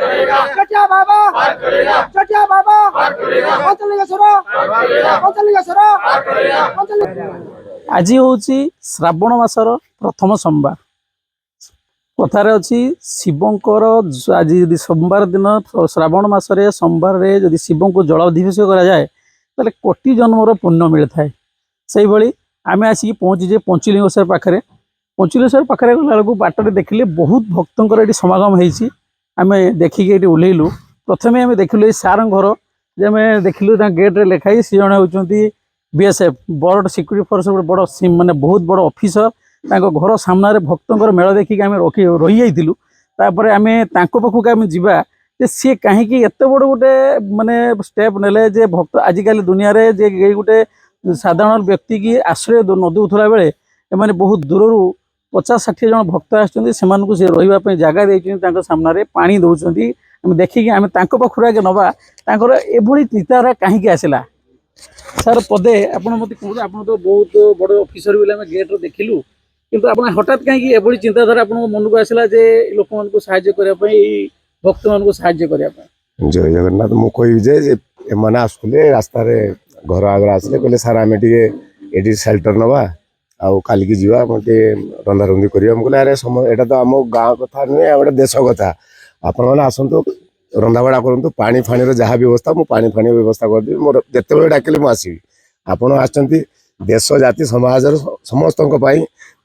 चटिया बाबा पंचलिंगेश्वर आज हूँ श्रावण मासर प्रथम सोमवार। कथार अच्छी शिवंकर आज यदि सोमवार दिन श्रावण मासरे सोमवार यदि शिव को जलाभिषेक करा जाए ताले कोटि जन्मर पुण्य मिलता है। से भाई आम आसिक पहुँचे पंचलिंगेश्वर पाखे। पंचलिंगेश्वर पाखे गला बाटर देखिले बहुत भक्तों ये समागम होती। आम देखिकी ये ओह्लैलु। प्रथम आम देखिलु ये सार घर जे आम देखिलु गेट्रे लिखाई सी जन होती बीएसएफ बड़ सिक्यूरीटी फोर्स बड़ माने बहुत बड़ ऑफिसर। घर सामने भक्तों मेल देखिक आम रही जाइलु। तापर आम पाखक आम जावा सी कहीं एत बड़ गोटे माने स्टेप नेले जे भक्त आजिकल दुनिया रे जे गोटे साधारण व्यक्ति की आश्रय न दूसरा बेले एमाने बहुत दूर 50-60 जन भक्त आसुँच से रही जगह देते सामने पानी दौरान आम देखिकी आम पाखर आगे नवा एभली चिंताधारा कहीं आसला। सर पदे आप मत कहते आप तो बहुत बड़ ऑफिसर बोले गेट्रे देखिलु किंतु आप हठात कहीं एभली चिंताधारा आप मन को आसला जे लोक मान करने भक्त मान साहाय्य करने। जय जगन्नाथ मु कहि जे एमाने आसुले रास्ता रे घर आगे आसले कहले सार आम टे सेल्टर नवा आउ काली की जीवा मते रंधा रंधी करिया हम कहले अरे समय एटा तो आम गाँव कथा नुहे गोटे देश कथा आपण मैंने आसतु रंधा बड़ा करूँ पानी फाणी जहाँ व्यवस्था मुझे पानी फाणी व्यवस्था करदेवी मोर जिते डाकिले मुझे आपण आसती देश जाति समाज समस्त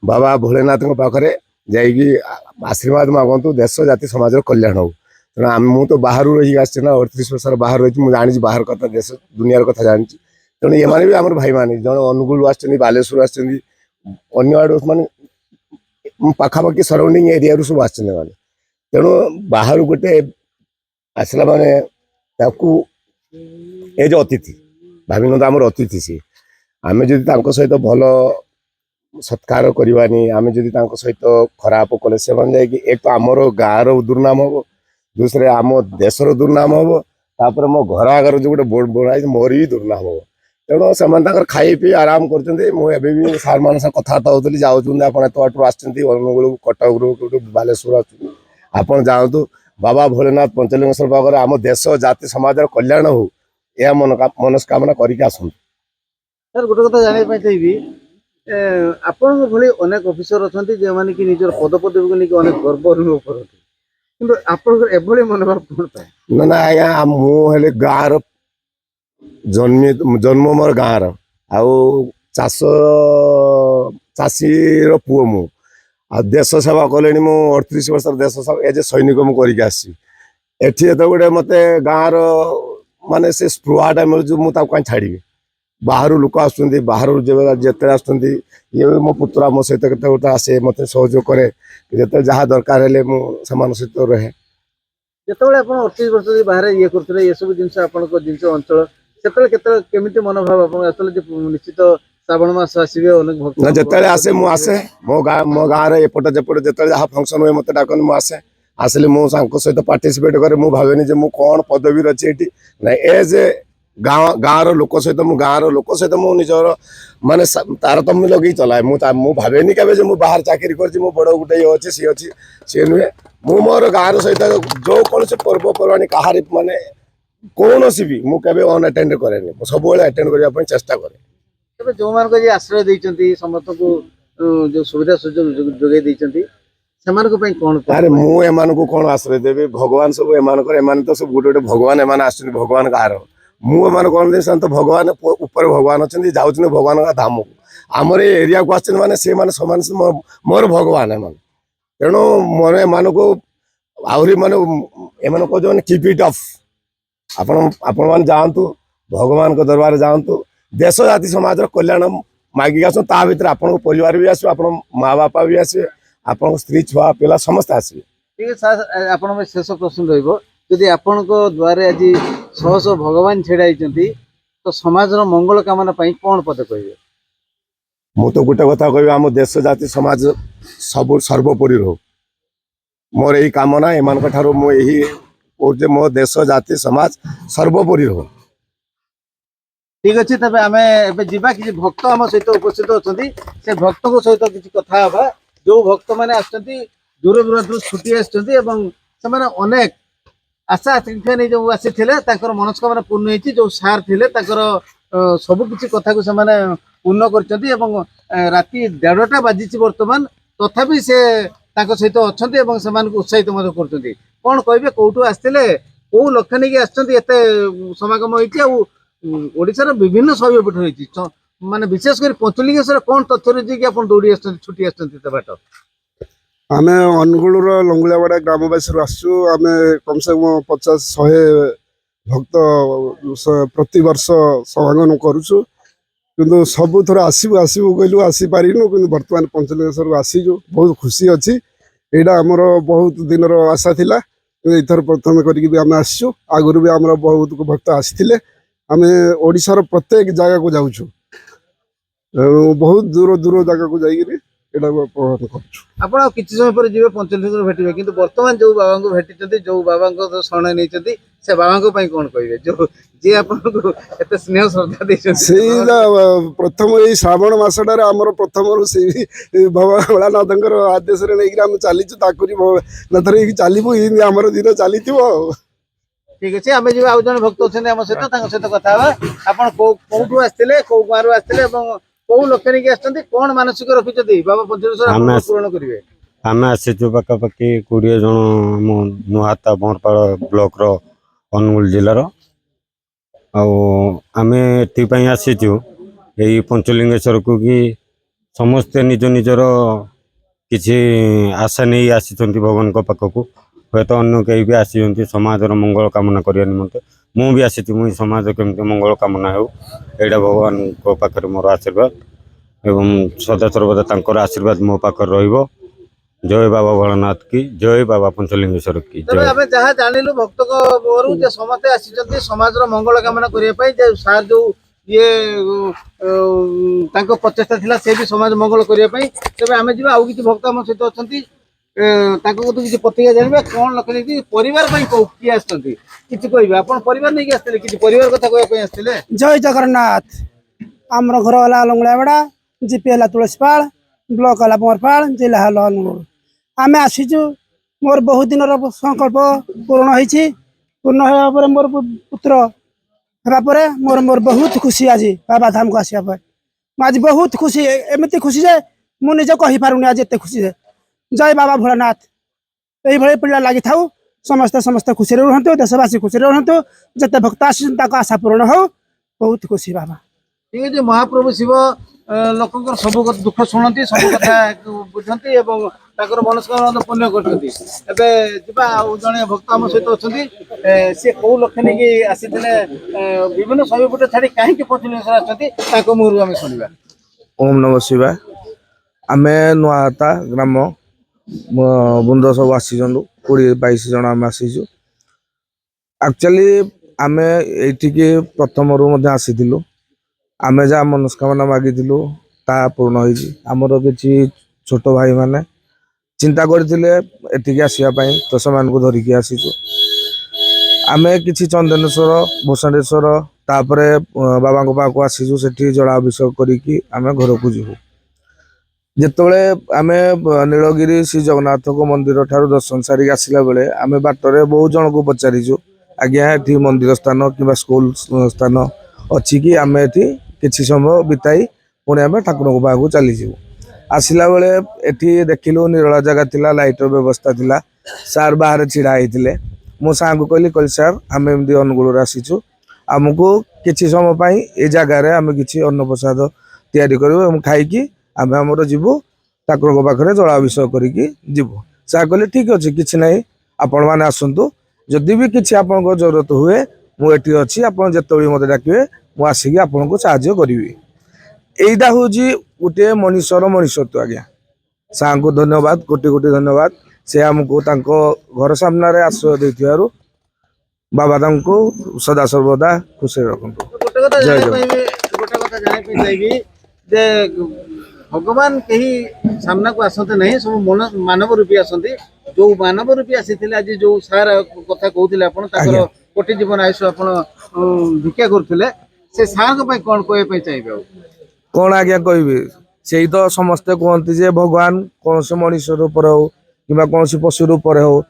बाबा भोलेनाथ पाखे जाइए आशीर्वाद मागतु देश जाति समाज कल्याण हो। तेना मु तो बाहर रही आसी ना 38 वर्ष बाहर रही मुझे जानी बाहर कथा देश दुनिया कथा जानी तेणु ये भी आम भाई मान जन अनुगुल आसुँच बालेश्वर आड़ मानने पाखापाखि सराउंडिंग एरिया सब आसने तेणु बाहर गोटे आसला माने एज अतिथि भाविन आमर अतिथि सी आम जदि सहित भल सत्कार करवानी आम जदि सहित खराब कले से एक तो आमर गाँव दुर्नाम हम दूसरे आम देशर दुर्नाम हम तापर मो घर आगर जो गोटे बोर्ड बना मोर भी दुर्नाम हम तेणु से खाई पी आराम कर सार मान कथबार्ता होती जाऊँ आप अनुगुल कटक बालेश्वर आप जातु बाबा भोलेनाथ पंचलिंगेश्वर पाखे आम देश जाति समाज कल्याण हो यह मनस्कामना करके आसतु। सर गोटे कथा जानापी चाहिए आपण भली अनेक ऑफिसर अच्छा जो मैंने कि निजर पद पदवी को लेकिन अनेक गर्व अनुभव करते किंतु आपन एभली मनोभाव कौन पाए ना ना आज्ञा मुझे गाँव जन्म मोर गाँव चाष चाषी पुओ मु देश सेवा कले मु 38 वर्ष देश सेवा एज सैनिक मुझे करके गोटे मत गाँव माने से स्पृहाटा मिलूँ मुझे कहीं छाड़ी बाहर लोक आसुँच बाहर जिते आसुँच ये मो पुत्रा मो सहित केते गोटे आसे मत सहयोग करे जिते जहाँ दरकार है सहित रहे जिते आप 38 वर्ष बाहर ये करते ये सब जिन जिन अंचल से केमी मनोभाव आप निश्चित श्रावण मास आसवे अनेक भक्त जिते आसे मुझे मो गाँव एपटे जपटे जिते जहाँ फंक्शन हुए मत डाकनी मुझे आसिले मो सहित पार्टिसिपेट करे मुझे भावेनि जे मु कौन पदवी अच्छी ये ना एज गाँव लोक सहित गाँव लोक सहित मु निजर माने तारतम्य लगे चलाए मु भावेनि के बाहर चाकरी कर बड़ गोटे ये अच्छे सी अच्छी सी नुहे मु मोर गाँव सहित जो कौन से पर्वपर्वाणी कहार माने कौन भी मुझे अनअटेंड कैनि सब अटेंड करने चेष्टा करे। जो मान आश्रय देती समस्त को जो सुविधा सुजोग जोगे कौन अरे मुझे कौन आश्रय देवी भगवान सब एम तो सब गोटे गोटे भगवान एम आस भगवान कहार मुझे कौन दे तो भगवान ऊपर भगवान अच्छा जाऊँ भगवान का धाम को आमर एरिया को आस माने समान मोर भगवान एम तेणु मन एम को आहरी माने एम कह कीप इट अफ आपण मैंने जातु भगवान को दरबार जातु देश जाति समाज कल्याण मागिक आस भर आप परिवार भी आस माँ बापा भी आसवे आप स्त्री छुआ पिला समस्त आसवे। ठीक है सर आप शेष प्रश्न रही आपण द्वारे आज शह शह भगवान छेड़ाई तो समाज मंगल कामना कौन पद कहे मु तो गोटे कथा कह आम देश जाति समाज सब सर्वोपरि रो मोर यही कामना एम मुझे मो देश जाति समाज सर्वोपरि रो। ठीक अच्छे तबे आम एबा कि भक्त आम सहित उपस्थित अच्छा से भक्त सहित किसी कथा हाँ जो भक्त मैंने दूर दूर छुट्टी आसने अनेक आशा आकांक्षा नहीं जो आसीथिले ताकर मनस्कामना पूर्ण होईची जो सार थिले ताकर सब किछि कथा को समाने पूर्ण करचंती एवं राति 1:30 बाजिची वर्तमान तथापि से ताଙ୍କ सहित अछंती एवं समान को उत्साहित मदद करचंती कोन कहबे कोठू आस्थिले को लक्ष्य नहीं आछंती एते समागम होईची आ ओडिसा रो विभिन्न शैवपीठ होईची माने विशेष कर पंचलिंगेश्वर कोन तथ्य रही कि आपण दौड़ी आछंती छुट्टी आछंती ते बाट आमे अनुगुलर लंगुलियावाड़ा ग्रामवासी आसु आमे कम से कम 50-100 भक्त प्रति वर्ष समागम करुचु किंतु सब थर आसबू आसबू कहलु आसी पारिनु किंतु वर्तमान पंचलिंगेश्वर आसीजु बहुत खुशी अच्छी यहाँ आमर बहुत दिन आशा थिला इथर प्रथम करके आम आसचु आगुरी भी आमर बहुत भक्त आसी आमे ओडिशार प्रत्येक जगह को जाऊँ बहुत दूर दूर जगह को जाइए आपण किछि समय पर जीवे पंचलिंगेश्वर भेटिबे किंतु वर्तमान जो बाबा को भेटिचंती जो बाबा को शरण नैचंती से बाबा को पई कोन कहबे जो जे आपण को एते स्नेह श्रद्धा दैछंती सेइला प्रथम ए श्रावण मासटारे हमर प्रथम से बाबा भोलानाथंकर आदेश रे नै हम चालिछु ताकुरी नथरे चालिबो इ हमर दिन चालिथिबो ठीक अछि आमे जे आउ जन भक्त अछन हम सहित तांग सहित कथा बा आपण कोठू आस्थिले को गारू आस्थिले एवं को लक्ष्य नहीं आछंती कोन मानसिक रखिचंती बाबा पंचलिंगेश्वर आपण पूर्ण करिवे आम आसीचु पाखापाखि 20 जन नुहाता बरपाड़ ब्लॉक रो अनुगुल जिलार आमे एपाई आसीचु यही पंचलिंगेश्वर को कि समस्ते निज निजर किसी आशा नहीं आसी भगवान पाखक हे तो अन्य कहीं भी आसी समाजर मंगल कामना करने निमंते मु भी आसी मुझे समाज केमती मंगल कामना हो यहाँ भगवान पाखे मोर आशीर्वाद एवं सदा सर्वदा तांकर आशीर्वाद मो पाखे रहिबो। जय बाबा भोलानाथ की जय बाबा पंचलिंगेश्वर की तबे आमे जहा जानिलु भक्त को मोरु जे समते आसीचंती समाजर मंगल कामना करिया पई जे सार जो ये तांको प्रचेष्टा थिला से भी समाज मंगल करिया पई तबे आमे जिबा आउ किछि भक्त हम सहित अछंती तांको को किछि प्रतिक्रिया जानबे कोन लखले कि परिवार पई को की आछंती किछि कहबे आपण परिवार नै कि आस्थिले किछि परिवार कथा कहया पई आस्थिले जय जगन्नाथ आमर घर वाला लंगड़ाबड़ा जीपी है तुलसीपाल ब्लॉक है बरपाल जिला है अनुगुल आम आसीचु मोर बहुत दिन संकल्प पूर्ण होती पूर्ण होगा मोर पुत्र होगापर मोर मोर बहुत खुशी आज बाबा धाम को आसवा आज बहुत खुशी एमती खुशी जे मुझे कही पारुनी आज एत खुशी जय बाबा भोलानाथ यही पिला लगी था समस्ते समस्ते खुशी रुहतु देशवासी खुशी रुहतु जिते भक्त आसा आशा पूर्ण हो बहुत खुशी बाबा ठीक है महाप्रभु शिव लोक सब दुख शुणती सब कथा बुझती और मनस्कामना पुण्य करते जड़े भक्त आम सहित अच्छा सी कौ लक्ष्य नहीं आसी विभिन्न शैवपीठ छाड़ी कहीं पंचलिंगेश्वर आम मुहर आम शुणा ओम नमः शिवाय आम नुआता ग्राम बुंद सब आसी 20-22 जन आम आसीचु एक्चुअली आम ये प्रथम आसी आम जहाँ मनस्कामना मागिलु ता पूर्ण होमर किसी छोट भाई माने चिंता करते आसवाई तो से धरिकी आसीचु आम कि चंदनेश्वर भूषणेश्वर तापर बाबा पाक आसीचु से जलाभिषेक करी आम घर को जीवु जिते आम नीलगिरी श्री जगन्नाथ मंदिर ठार दर्शन सारिक आसला बेले आम बाटर बहुत जन को पचारिचु आज्ञा ये मंदिर स्थान कि स्कूल स्थान अच्छी कि आम ये किसी समय बिताई पुणी आम ठाकुर पाक चलीजु आसला बेले ये देखिलु निरला जगह थिला लाइटर व्यवस्था थिला सार बाहर छिड़ा होते मो सार को कहली सार आम एमती अनुगुल आसीचु आमको किसी समय ये जगार आम कि अन्न प्रसाद तैयारी करूँ खाई आम आमर जीवु ठाकुर पाखे जलाभिषेक करके जीवु सार कहले ठीक अच्छे किसी ना आपण मैंने आसतु जदि भी किसी आप जरूरत हुए मुझे अच्छी आप जिते मत डाके मुझे आसिक आपन को साहाय्य करी यहीटा हूँ गोटे मनीषर मनीषत्व आज्ञा सार को धन्यवाद कोटि कोटि धन्यवाद से आमको घर सामने आश्रय देथिबारु बाबा को सदा सर्वदा खुशी रखु भगवान कहीं सामना को आसते नहीं सब मानव रूपी आसती जो मानव रूपी आसी आज जो सार कथा कहते कोटि जीवन आयुष आप भिक्षा करुले से सार कौन कहना चाहिए कौन आज्ञा कहि से तो समस्ते कहते जे भगवान कौन से मनीष रूप हो कि कौन पशु रूप हो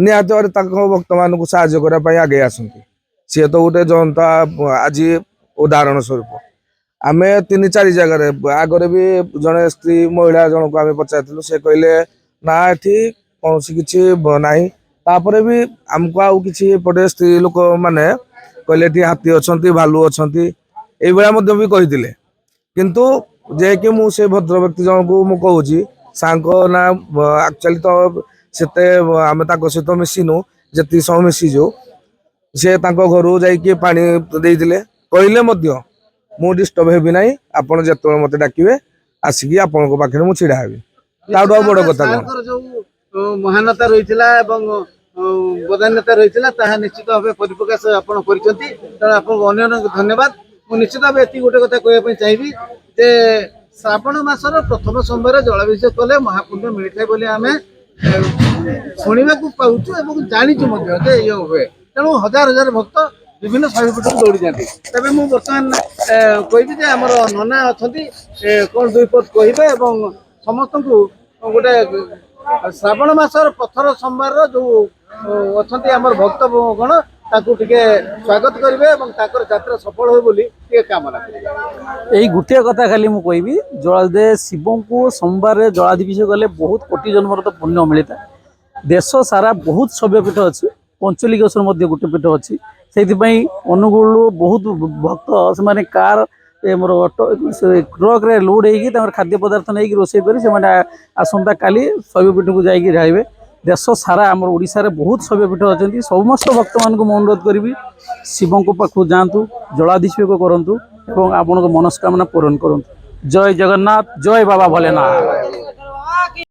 ନିହାତି ଭାବରେ ତାଙ୍କ ଭକ୍ତମାନଙ୍କୁ ସାହାଯ୍ୟ କରିବା ପାଇଁ ଆଗେଇ ଆସନ୍ତି। ସିଏ ତ ଗୋଟେ ଜନତା ଆଜି ଉଦାହରଣ ସ୍ୱରୂପ। ଆମେ 3-4 ଜାଗାରେ ଆଗରେ ବି ଜଣେ ସ୍ତ୍ରୀ ମହିଳା ଜଣକୁ ଆମେ ପଚାରିଥିଲୁ, ସେ କହିଲେ ନା ଏଠି କୌଣସି କିଛି ନାହିଁ। ତାପରେ ବି ଆମକୁ ଆଉ କିଛି ଏପଟେ ସ୍ତ୍ରୀ ଲୋକମାନେ କହିଲେ ଏଠି ହାତୀ ଅଛନ୍ତି, ଭାଲୁ ଅଛନ୍ତି, ଏଇଭଳିଆ ମଧ୍ୟ ବି କହିଥିଲେ। କିନ୍ତୁ ଯେକି ମୁଁ ସେ ଭଦ୍ର ବ୍ୟକ୍ତି ଜଣକୁ ମୁଁ କହୁଛି, ସାଙ୍କ ନା ଆକ୍ଚୁଆଲି ତ ସେତେ ଆମେ ତାଙ୍କ ସହିତ ମିଶିନୁ, ଯେତିକି ସମୟ ମିଶିଛୁ ସେ ତାଙ୍କ ଘରୁ ଯାଇକି ପାଣି ଦେଇଥିଲେ, କହିଲେ ମଧ୍ୟ ମୁଁ ଡିଷ୍ଟର୍ବ ହେବି ନାହିଁ, ଆପଣ ଯେତେବେଳେ ମତେ ଡାକିବେ ଆସିକି ଆପଣଙ୍କ ପାଖରେ ମୁଁ ଛିଡା ହେବି। ତାଠୁ ଆଉ ବଡ କଥା କଣ? ସାର୍ଙ୍କର ଯୋଉ ମହାନତା ରହିଥିଲା ଏବଂ ବଦାନ୍ୟତା ରହିଥିଲା ତାହା ନିଶ୍ଚିତ ଭାବେ ପରିପ୍ରକାଶ ଆପଣ କରିଛନ୍ତି। ତେଣୁ ଆପଣଙ୍କୁ ଅନ୍ୟ ଧନ୍ୟବାଦ। ମୁଁ ନିଶ୍ଚିତ ଭାବେ ଏତିକି ଗୋଟେ କଥା କହିବା ପାଇଁ ଚାହିଁବି ଯେ ଶ୍ରାବଣ ମାସର ପ୍ରଥମ ସୋମବାରରେ ଜଳାଭିଷେକ କଲେ ମହାପୁଣ୍ୟ ମିଳିଥାଏ ବୋଲି ଆମେ ଶୁଣିବାକୁ ପାଉଛୁ ଏବଂ ଜାଣିଛୁ ମଧ୍ୟ ଯେ ଇଏ ହୁଏ। ତେଣୁ ହଜାର ହଜାର ଭକ୍ତ ବିଭିନ୍ନ ଶୈବପୀଠକୁ ଦୌଡ଼ି ଯାଆନ୍ତି। ତେବେ ମୁଁ ବର୍ତ୍ତମାନ କହିବି ଯେ ଆମର ନନା ଅଛନ୍ତି, କ'ଣ 2 ପଦ କହିବେ ଏବଂ ସମସ୍ତଙ୍କୁ ଗୋଟେ ଶ୍ରାବଣ ମାସର ପ୍ରଥମ ସୋମବାରର ଯୋଉ ଅଛନ୍ତି ଆମର ଭକ୍ତଗଣ ତାଙ୍କୁ ଟିକେ ସ୍ୱାଗତ କରିବେ ଏବଂ ତାଙ୍କର ଯାତ୍ରା ସଫଳ ହୁଏ ବୋଲି ଟିକେ କାମନା କରିବେ। ଏଇ ଗୋଟିଏ କଥା ଖାଲି ମୁଁ କହିବି, ଶିବଙ୍କୁ ସୋମବାରରେ ଜଳାଧିପିଷ କଲେ ବହୁତ କୋଟି ଜନ୍ମର ତ ପୁଣ୍ୟ ମିଳିଥାଏ। ଦେଶ ସାରା ବହୁତ ଶୈବପୀଠ ଅଛି, ପଞ୍ଚଲିଙ୍ଗେଶ୍ୱର ମଧ୍ୟ ଗୋଟେ ପୀଠ ଅଛି। ସେଇଥିପାଇଁ ଅନୁଗୁଳରୁ ବହୁତ ଭକ୍ତ ସେମାନେ କାର ଆମର ଅଟୋ ଟ୍ରକରେ ଲୋଡ୍ ହେଇକି ତାଙ୍କର ଖାଦ୍ୟ ପଦାର୍ଥ ନେଇକି ରୋଷେଇ କରି ସେମାନେ ଆସନ୍ତା କାଲି ଶୈବପୀଠକୁ ଯାଇକି ରହିବେ। ଦେଶ ସାରା ଆମର ଓଡ଼ିଶାରେ ବହୁତ ଶୈବପୀଠ ଅଛନ୍ତି। ସମସ୍ତ ଭକ୍ତମାନଙ୍କୁ ମୁଁ ଅନୁରୋଧ କରିବି ଶିବଙ୍କ ପାଖକୁ ଯାଆନ୍ତୁ, ଜଳାଧିଷେକ କରନ୍ତୁ ଏବଂ ଆପଣଙ୍କ ମନସ୍କାମନା ପୂରଣ କରନ୍ତୁ। ଜୟ ଜଗନ୍ନାଥ, ଜୟ ବାବା ଭୋଲେନାଥ।